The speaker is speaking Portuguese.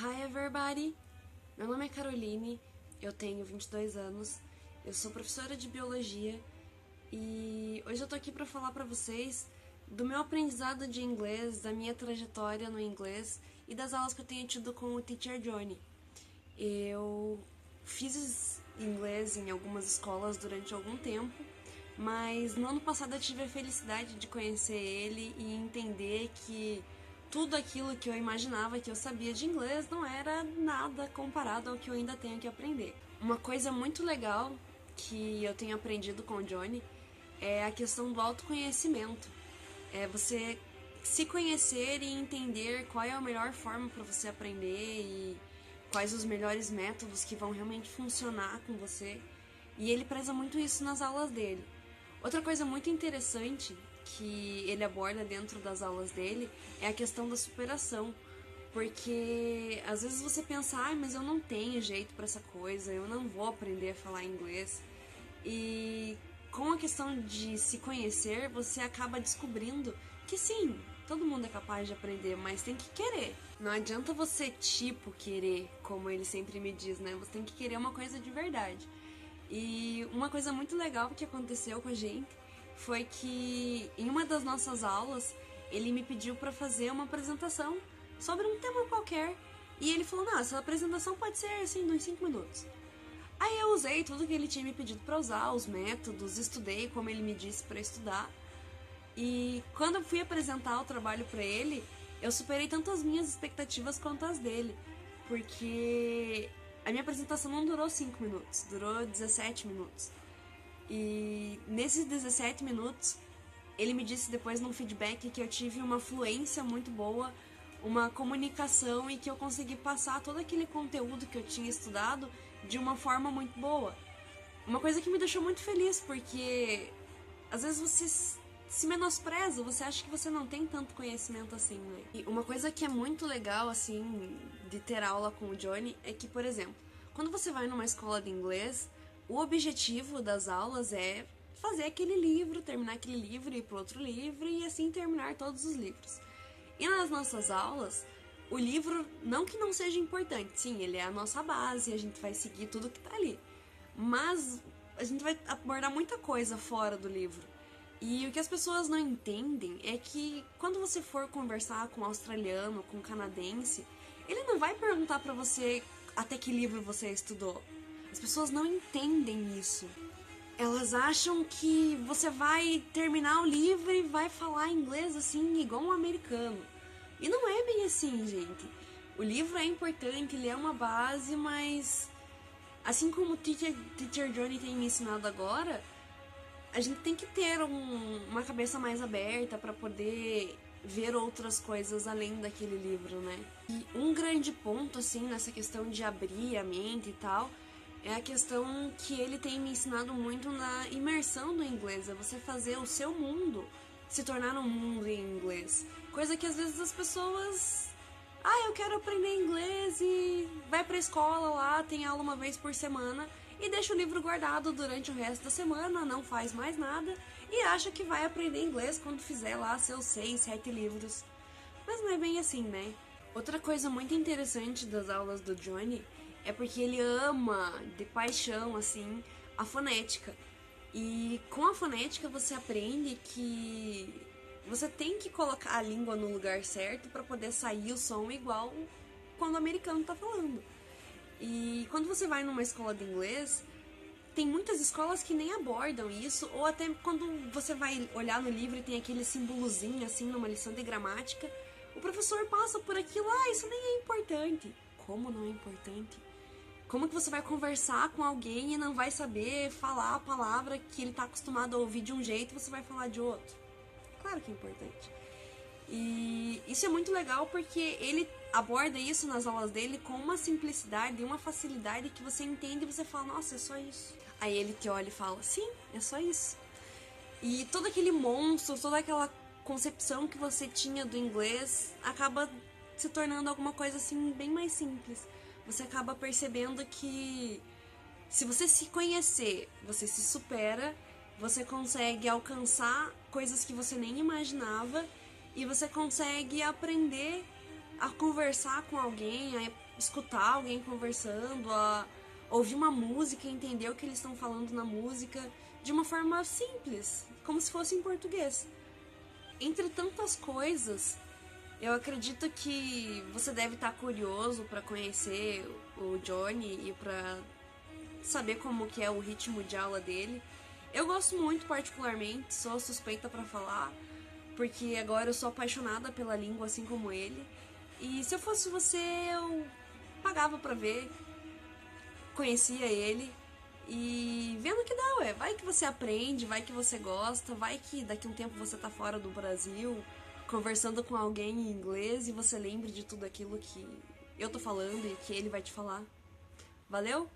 Hi everybody! Meu nome é Caroline, eu tenho 22 anos, eu sou professora de biologia e hoje eu tô aqui pra falar pra vocês do meu aprendizado de inglês, da minha trajetória no inglês e das aulas que eu tenho tido com o Teacher Johnny. Eu fiz inglês em algumas escolas durante algum tempo, mas no ano passado eu tive a felicidade de conhecer ele e entender que tudo aquilo que eu imaginava que eu sabia de inglês não era nada comparado ao que eu ainda tenho que aprender. Uma coisa muito legal que eu tenho aprendido com o Johnny é a questão do autoconhecimento. É você se conhecer e entender qual é a melhor forma para você aprender e quais os melhores métodos que vão realmente funcionar com você. E ele preza muito isso nas aulas dele. Outra coisa muito interessante que ele aborda dentro das aulas dele é a questão da superação. Porque às vezes você pensa, mas eu não tenho jeito para essa coisa, eu não vou aprender a falar inglês. E com a questão de se conhecer, você acaba descobrindo que sim, todo mundo é capaz de aprender, mas tem que querer. Não adianta você querer, como ele sempre me diz, né? Você tem que querer uma coisa de verdade. E uma coisa muito legal que aconteceu com a gente foi que em uma das nossas aulas ele me pediu para fazer uma apresentação sobre um tema qualquer. E ele falou, essa apresentação pode ser assim, uns 5 minutos. Aí eu usei tudo que ele tinha me pedido para usar, os métodos, estudei como ele me disse para estudar. E quando eu fui apresentar o trabalho para ele, eu superei tanto as minhas expectativas quanto as dele. Porque a minha apresentação não durou 5 minutos, durou 17 minutos. E nesses 17 minutos, ele me disse depois num feedback que eu tive uma fluência muito boa, uma comunicação e que eu consegui passar todo aquele conteúdo que eu tinha estudado de uma forma muito boa. Uma coisa que me deixou muito feliz, porque às vezes você se menospreza, você acha que você não tem tanto conhecimento assim, né? E uma coisa que é muito legal, assim, de ter aula com o Johnny é que, por exemplo, quando você vai numa escola de inglês, o objetivo das aulas é fazer aquele livro, terminar aquele livro, ir para outro livro e assim terminar todos os livros. E nas nossas aulas, o livro, não que não seja importante, sim, ele é a nossa base, a gente vai seguir tudo que tá ali. Mas a gente vai abordar muita coisa fora do livro. E o que as pessoas não entendem é que quando você for conversar com um australiano, com um canadense, ele não vai perguntar pra você até que livro você estudou. As pessoas não entendem isso. Elas acham que você vai terminar o livro e vai falar inglês assim, igual um americano. E não é bem assim, gente. O livro é importante, ele é uma base, mas assim como o Teacher Johnny tem me ensinado agora, a gente tem que ter uma cabeça mais aberta para poder ver outras coisas além daquele livro, né? E um grande ponto, assim, nessa questão de abrir a mente e tal, é a questão que ele tem me ensinado muito na imersão do inglês, é você fazer o seu mundo se tornar um mundo em inglês. Coisa que às vezes as pessoas... eu quero aprender inglês e vai pra escola lá, tem aula uma vez por semana e deixa o livro guardado durante o resto da semana, não faz mais nada e acha que vai aprender inglês quando fizer lá seus 6, 7 livros. Mas não é bem assim, né? Outra coisa muito interessante das aulas do Johnny é porque ele ama de paixão, assim, a fonética. E com a fonética você aprende que você tem que colocar a língua no lugar certo para poder sair o som igual quando o americano tá falando. E quando você vai numa escola de inglês, tem muitas escolas que nem abordam isso, ou até quando você vai olhar no livro e tem aquele símbolozinho assim numa lição de gramática, o professor passa por aquilo, isso nem é importante. Como não é importante? Como que você vai conversar com alguém e não vai saber falar a palavra que ele tá acostumado a ouvir de um jeito e você vai falar de outro? Claro que é importante. E isso é muito legal porque ele aborda isso nas aulas dele com uma simplicidade e uma facilidade que você entende e você fala, nossa, é só isso. Aí ele te olha e fala, sim, é só isso. E todo aquele monstro, toda aquela concepção que você tinha do inglês acaba se tornando alguma coisa assim bem mais simples. Você acaba percebendo que se você se conhecer, você se supera, você consegue alcançar coisas que você nem imaginava e você consegue aprender a conversar com alguém, a escutar alguém conversando, a ouvir uma música e entender o que eles estão falando na música de uma forma simples, como se fosse em português. Entre tantas coisas, eu acredito que você deve estar curioso para conhecer o Johnny e para saber como que é o ritmo de aula dele. Eu gosto muito particularmente, sou suspeita para falar, porque agora eu sou apaixonada pela língua assim como ele. E se eu fosse você, eu pagava pra ver, conhecia ele e vendo que dá, ué. Vai que você aprende, vai que você gosta, vai que daqui a um tempo você tá fora do Brasil, conversando com alguém em inglês e você lembre de tudo aquilo que eu tô falando e que ele vai te falar. Valeu?